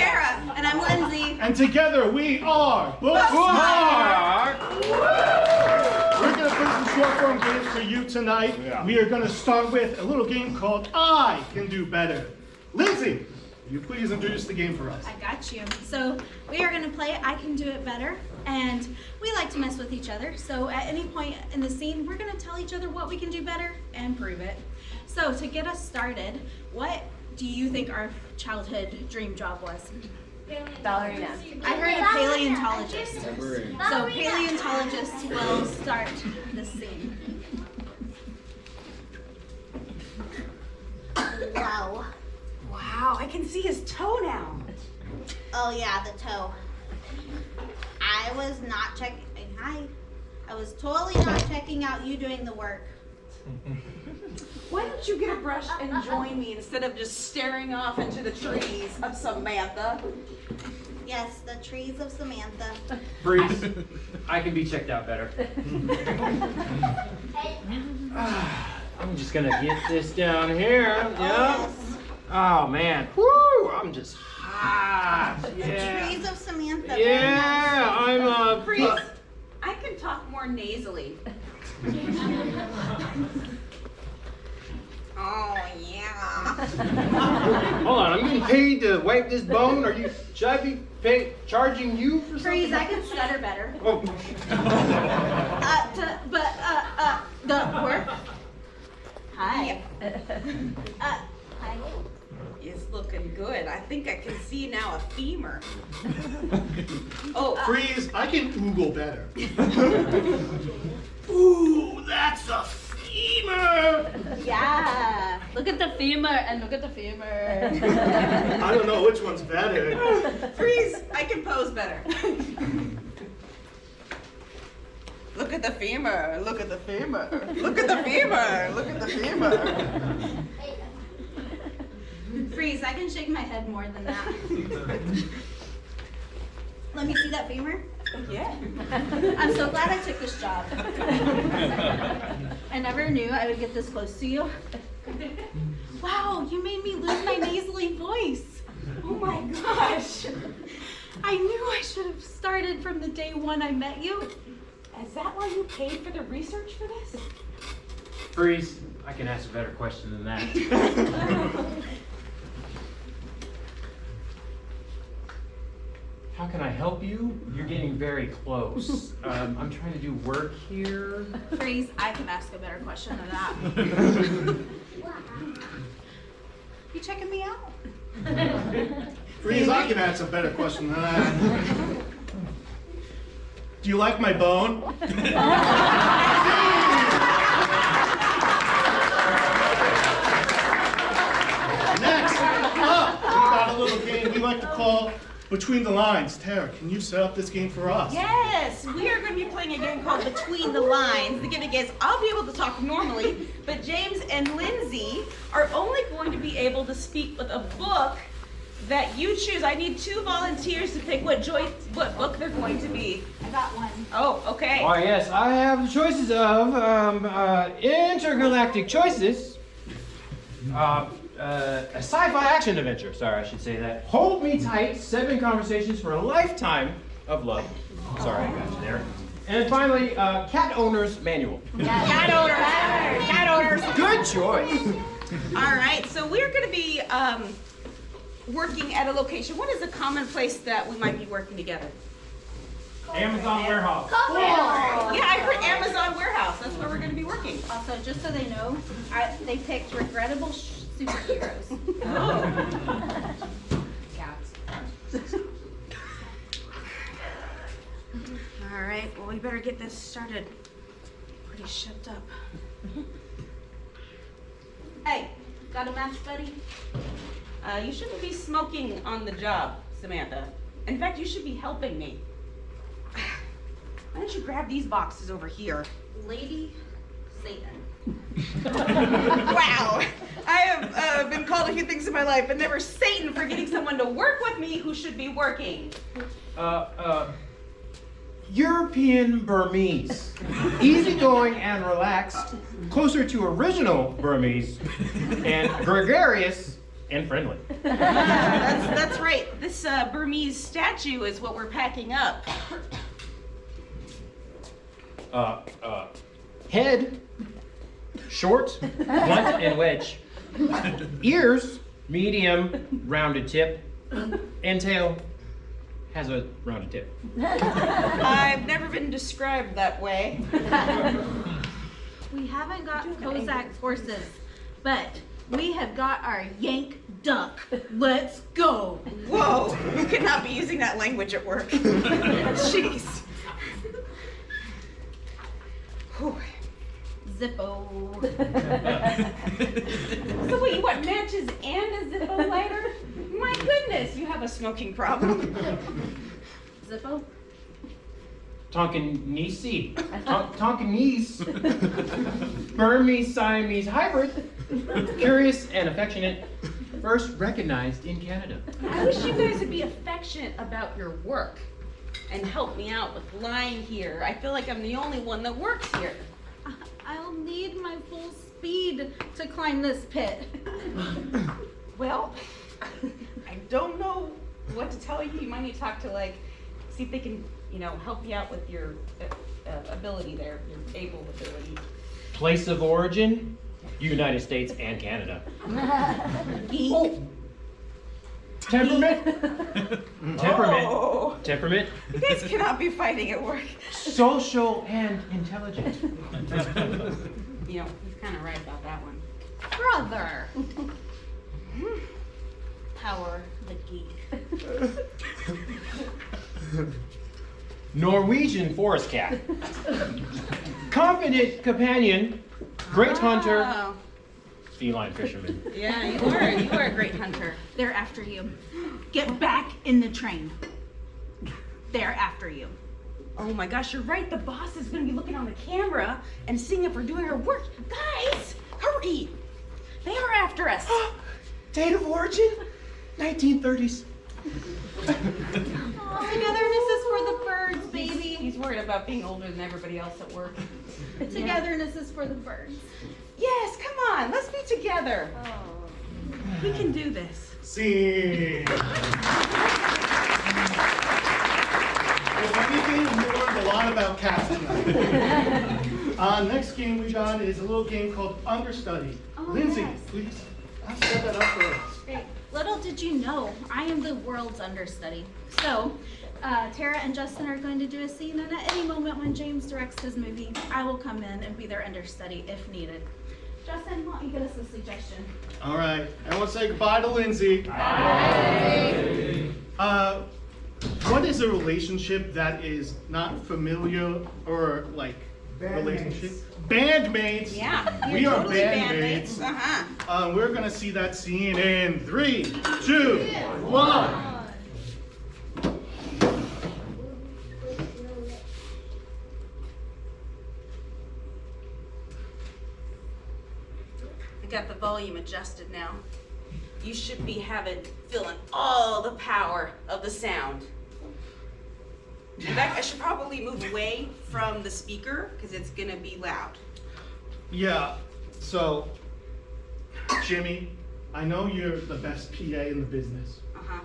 Tara. And I'm Lindsay. And together we are Bookmark. We're going to play some short form games for you tonight. Yeah. We are going to start with a little game called I Can Do Better. Lindsay, will you please introduce the game for us? I got you. So we are going to play I Can Do It Better. And we like to mess with each other. So at any point in the scene, we're going to tell each other what we can do better and prove it. So to get us started, what do you think our childhood dream job was? Ballerina. I heard a paleontologist. So paleontologist will start the scene. Wow. Wow, I can see his toe now. Oh yeah, the toe. I was not checking. Hi. I was totally not checking out you doing the work. Why don't you get a brush and join me instead of just staring off into the trees of Samantha? Yes, the trees of Samantha. Freeze. I can be checked out better. I'm just gonna get this down here. Oh, Yeah. yes. Oh man. Woo! I'm just hot. The Yeah. trees of Samantha. Yeah. I'm Freeze. I can talk more nasally. Oh yeah. Hold on. I'm getting paid to wipe this bone. Should I be charging you for something? Freeze, I can stutter better. Oh. The work. Hi. Hi. Is looking good. I think I can see now a femur. Oh, Freeze, I can oogle better. Ooh, that's a femur. Yeah. Look at the femur and look at the femur. I don't know which one's better. Freeze. I can pose better. Look at the femur. Look at the femur. Look at the femur. Look at the femur. Freeze, I can shake my head more than that. Let me see that femur. Yeah. I'm so glad I took this job. I never knew I would get this close to you. Wow, you made me lose my nasally voice. Oh my gosh. I knew I should have started from the day one I met you. Is that why you paid for the research for this? Freeze. I can ask a better question than that. How can I help you? You're getting very close. I'm trying to do work here. Freeze, I can ask a better question than that. You checking me out? Freeze, I can ask a better question than that. Do you like my bone? Next up, we got a little game we like to call Between the Lines. Tara, can you set up this game for us? Yes, we are going to be playing a game called Between the Lines. The gimmick is I'll be able to talk normally, but James and Lindsay are only going to be able to speak with a book that you choose. I need 2 volunteers to pick what book they're going to be. I got one. Oh, okay. Why, yes, I have the choices of intergalactic choices. A sci-fi action adventure. Sorry, I should say that. Hold Me Tight, 7 Conversations for a Lifetime of Love. Sorry, I got you there. And finally, Cat Owner's Manual. Cat owners. Good choice. All right, so we're going to be working at a location. What is a common place that we might be working together? Amazon warehouse. Yeah, I heard Amazon warehouse. That's where we're going to be working. Also, just so they know, they picked regrettable superheroes. Oh. Cats. All right, well, we better get this started. Pretty shipped up. Hey, got a match, buddy? You shouldn't be smoking on the job, Samantha. In fact, you should be helping me. Why don't you grab these boxes over here? Lady Satan. Wow. I have been called a few things in my life, but never Satan for getting someone to work with me who should be working. European Burmese. Easygoing and relaxed, closer to original Burmese, and gregarious and friendly. That's right. This this Burmese statue is what we're packing up. Head, short, blunt and wedge. Ears, medium, rounded tip. And tail has a rounded tip. I've never been described that way. We haven't got Kozak horses, but we have got our Yank duck. Let's go. Whoa, you cannot be using that language at work. Jeez. Whew. Zippo. So wait, you want matches and a Zippo lighter? My goodness, you have a smoking problem. Zippo? Tonkinese. Tonkinese. Burmese Siamese hybrid. Curious and affectionate. First recognized in Canada. I wish you guys would be affectionate about your work and help me out with line here. I feel like I'm the only one that works here. I'll need my full speed to climb this pit. Well, I don't know what to tell you. You might need to talk to see if they can, help you out with your ability there, your able ability. Place of origin, United States and Canada. Geek. Oh. Temperament. Temperament. Oh. Temperament. You guys cannot be fighting at work. Social and intelligent. He's kind of right about that one. Brother. Power the geek. Norwegian forest cat. Confident companion. Great hunter. Oh. Feline fisherman. Yeah, you are a great hunter. They're after you. Get back in the train. They're after you. Oh my gosh, you're right. The boss is going to be looking on the camera and seeing if we're doing our work. Guys, hurry. They are after us. Date of origin? 1930s. Togetherness is for the birds, baby. He's worried about being older than everybody else at work. Togetherness is for the birds. Yes, come on. Let's be together. We can do this. Scene. If anything, we learned a lot about cats tonight. Next game we got is a little game called Understudy. Oh, Lindsay, yes. please set that up for us. Great. Little did you know, I am the world's understudy. So, Tara and Justin are going to do a scene, and at any moment when James directs his movie, I will come in and be their understudy if needed. Justin, why don't you give us a suggestion? All right, everyone say goodbye to Lindsay. Bye. What is a relationship that is not familiar or relationship? Bandmates. Yeah, We you're are totally bandmates. Uh-huh. We're gonna see that scene in 3, 2, 1. I got the volume adjusted now. You should be feeling all the power of the sound. In fact, I should probably move away from the speaker because it's gonna be loud. Yeah, so, Jimmy, I know you're the best PA in the business. Uh-huh.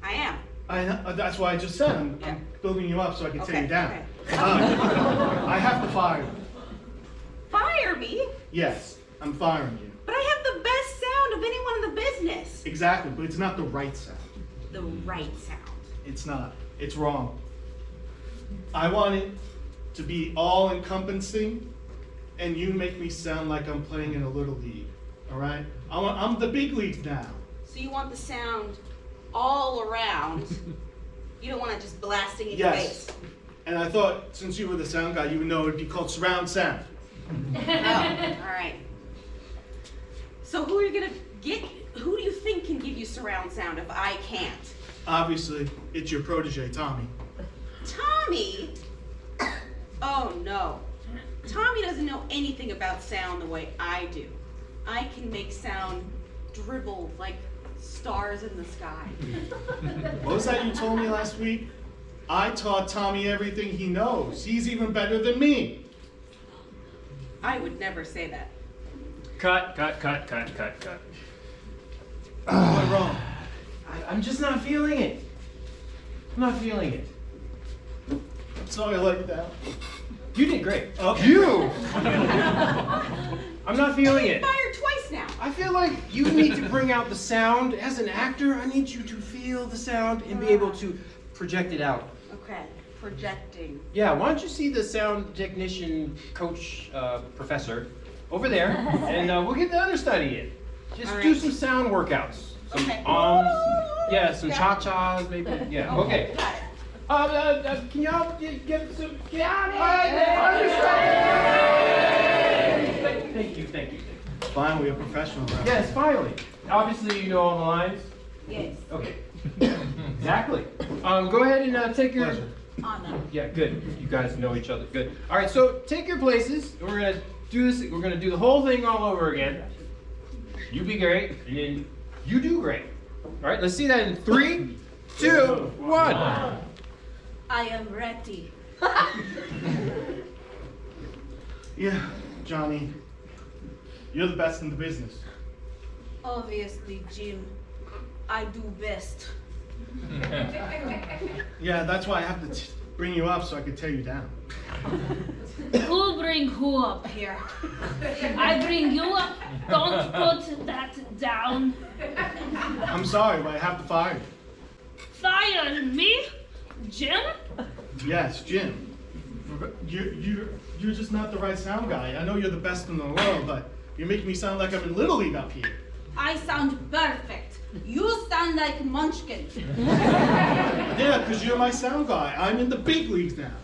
I am. I know, that's why I just said I'm Yeah. building you up so I can tear Okay, you down. okay. I have to fire you. Fire me? Yes, I'm firing you. But I have the best sound of anyone in the business. Exactly, but it's not the right sound. The right sound. It's not. It's wrong. I want it to be all-encompassing, and you make me sound like I'm playing in a little league. All right? I'm the big leagues now. So you want the sound all around. You don't want it just blasting in Yes. your face. And I thought, since you were the sound guy, you would know it'd be called surround sound. Oh, all right. So who are you gonna get? Who do you think can give you surround sound if I can't? Obviously, it's your protege, Tommy. Tommy? Oh no. Tommy doesn't know anything about sound the way I do. I can make sound dribble like stars in the sky. What was that you told me last week? I taught Tommy everything he knows. He's even better than me. I would never say that. Cut. What went wrong? I'm just not feeling it. I'm not feeling it. Sorry I let you down. You did great. Okay. You! I'm not feeling it. Fired twice now. I feel like you need to bring out the sound. As an actor, I need you to feel the sound and be able to project it out. Okay, projecting. Yeah, why don't you see the sound technician coach professor over there, and we'll get the understudy in. Just All do right. some sound workouts. Some Okay. yeah, some cha-chas, maybe. Yeah, okay. Got it. Can y'all get some? Thank you. Finally, a professional. Bro. Yes, finally. Obviously, you know all the lines. Yes. Okay. Exactly. Go ahead and take your. Pleasure. Anna. Yeah, good. You guys know each other. Good. All right, so take your places. We're gonna do this. We're gonna do the whole thing all over again. You be great, and then you do great. All right, let's see that in 3, 2, 1. I am ready. Yeah, Johnny, you're the best in the business. Obviously, Jim, I do best. Yeah, that's why I have to bring you up so I could tear you down. Who bring who up here? I bring you up. Don't put that down. I'm sorry, but I have to fire you. Fire me? Jim? Yes, Jim. You're just not the right sound guy. I know you're the best in the world, but you're making me sound like I'm in Little League up here. I sound perfect. You sound like Munchkin. Yeah, because you're my sound guy. I'm in the big leagues now.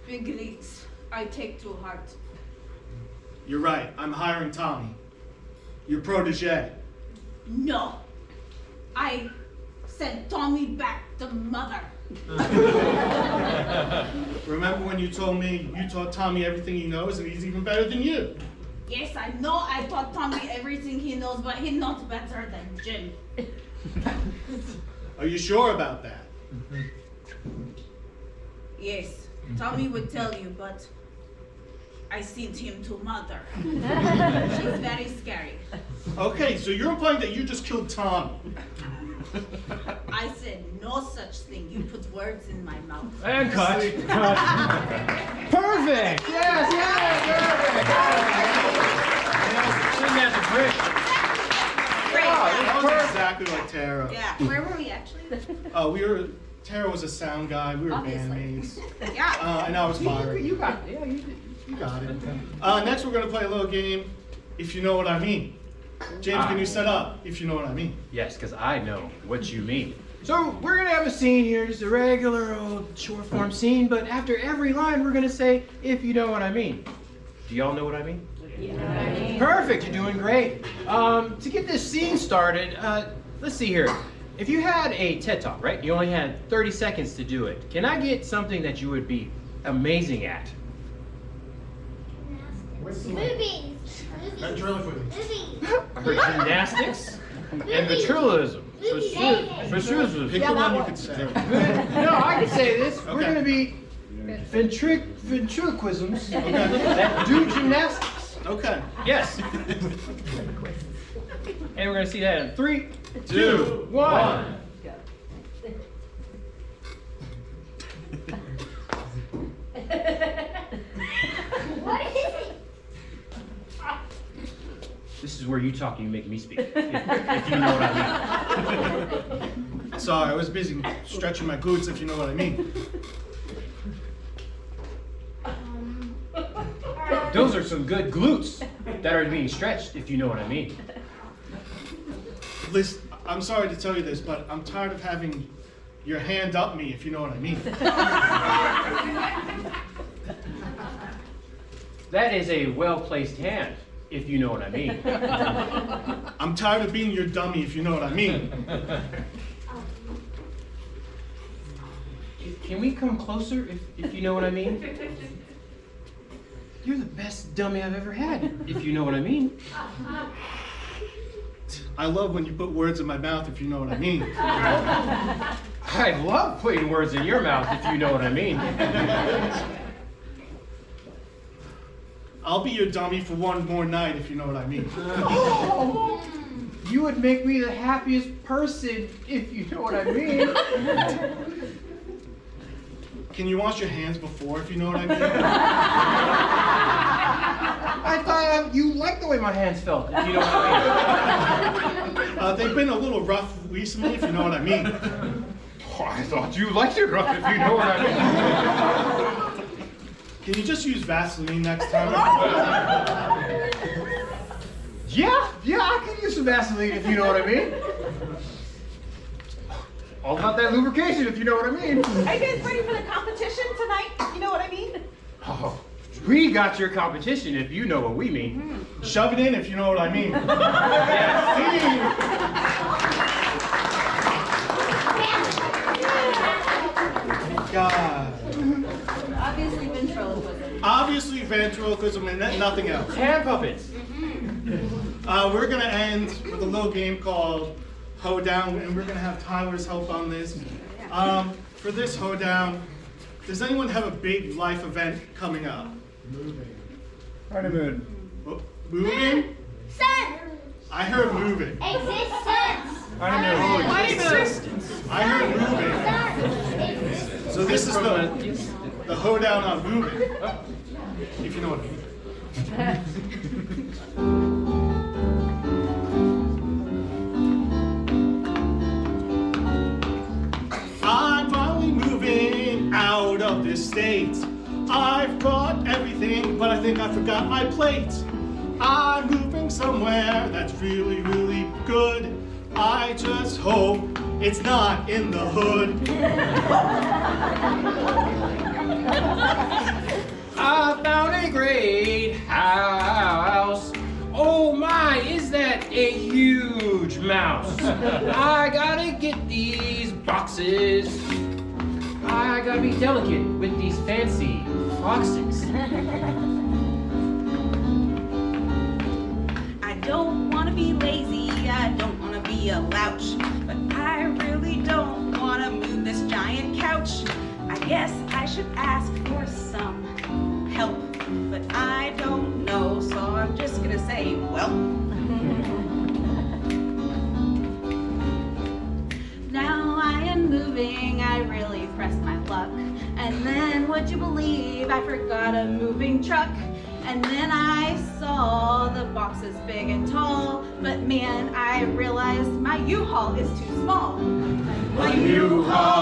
Big leagues. I take to heart. You're right. I'm hiring Tommy. Your protege. No. I sent Tommy back to mother. Remember when you told me you taught Tommy everything he knows and he's even better than you? Yes, I know I taught Tommy everything he knows, but he's not better than Jim. Are you sure about that? Yes, Tommy would tell you, but I sent him to mother. She's very scary. Okay, so you're implying that you just killed Tommy. I said no such thing. You put words in my mouth. And cut. Perfect. Yes. Shouldn't have to break. That was exactly like Tara. Yeah. Where were we actually? Tara was a sound guy, we were Obviously. bandmates. Yeah. And I was fired. You got it. Yeah, you did. You got it. Next we're gonna play a little game, if you know what I mean. James, can you set up, if you know what I mean? Yes, because I know what you mean. So we're gonna have a scene here, just a regular old short form scene, but after every line we're gonna say, if you know what I mean. Do y'all know what I mean? Yeah. Perfect, you're doing great. To get this scene started, let's see here. If you had a TED Talk, right? You only had 30 seconds to do it. Can I get something that you would be amazing at? Movies. I heard gymnastics and ventriloquism. Ventriloquism. Pick the one you could say. No, I can say this. We're Okay. going to be ventriloquisms that do gymnastics. Okay. Yes. And we're going to see that in 3, 2, 1. What is it? This is where you talk and you make me speak. If you know what I mean. Sorry, I was busy stretching my glutes, if you know what I mean. Those are some good glutes that are being stretched, if you know what I mean. Listen, I'm sorry to tell you this, but I'm tired of having your hand up me, if you know what I mean. That is a well-placed hand, if you know what I mean. I'm tired of being your dummy, if you know what I mean. Can we come closer, if you know what I mean? You're the best dummy I've ever had, if you know what I mean. I love when you put words in my mouth, if you know what I mean. I love putting words in your mouth, if you know what I mean. I'll be your dummy for one more night, if you know what I mean. You would make me the happiest person, if you know what I mean. Can you wash your hands before, if you know what I mean? I thought you liked the way my hands felt, if you know what I mean. They've been a little rough recently, if you know what I mean. Oh, I thought you liked it rough, if you know what I mean. Can you just use Vaseline next time? Yeah, I can use some Vaseline, if you know what I mean. All about that lubrication, if you know what I mean. Are you guys ready for the competition tonight? You know what I mean? Oh, we got your competition, if you know what we mean. Shove it in, if you know what I mean. God. Obviously ventriloquism. Obviously ventriloquism and nothing else. Hand puppets. We're gonna end with a little game called Hoedown, and we're gonna have Tyler's help on this. For this Hoedown, does anyone have a big life event coming up? Honeymoon. Oh, moving? Sun. I heard moving. Existence. Honeymoon. I heard moving. Sun. So this is the Hoedown on moving. If you know what I mean. I'm finally moving out of this state. I've brought everything, but I think I forgot my plate. I'm moving somewhere that's really, really good. I just hope it's not in the hood. I found a great house. Oh my, is that a huge mouse? I gotta get these boxes. I gotta be delicate with these fancy foxes. I don't want to be lazy, I don't want to be a louch, but I really don't want to move this giant couch. I guess I should ask for some help, but I don't know, so I'm just gonna say, well. Now I am moving, I really pressed my luck. And then would you believe I forgot a moving truck? And then I saw the boxes big and tall, but man, I realized my U-Haul is too small. My U-Haul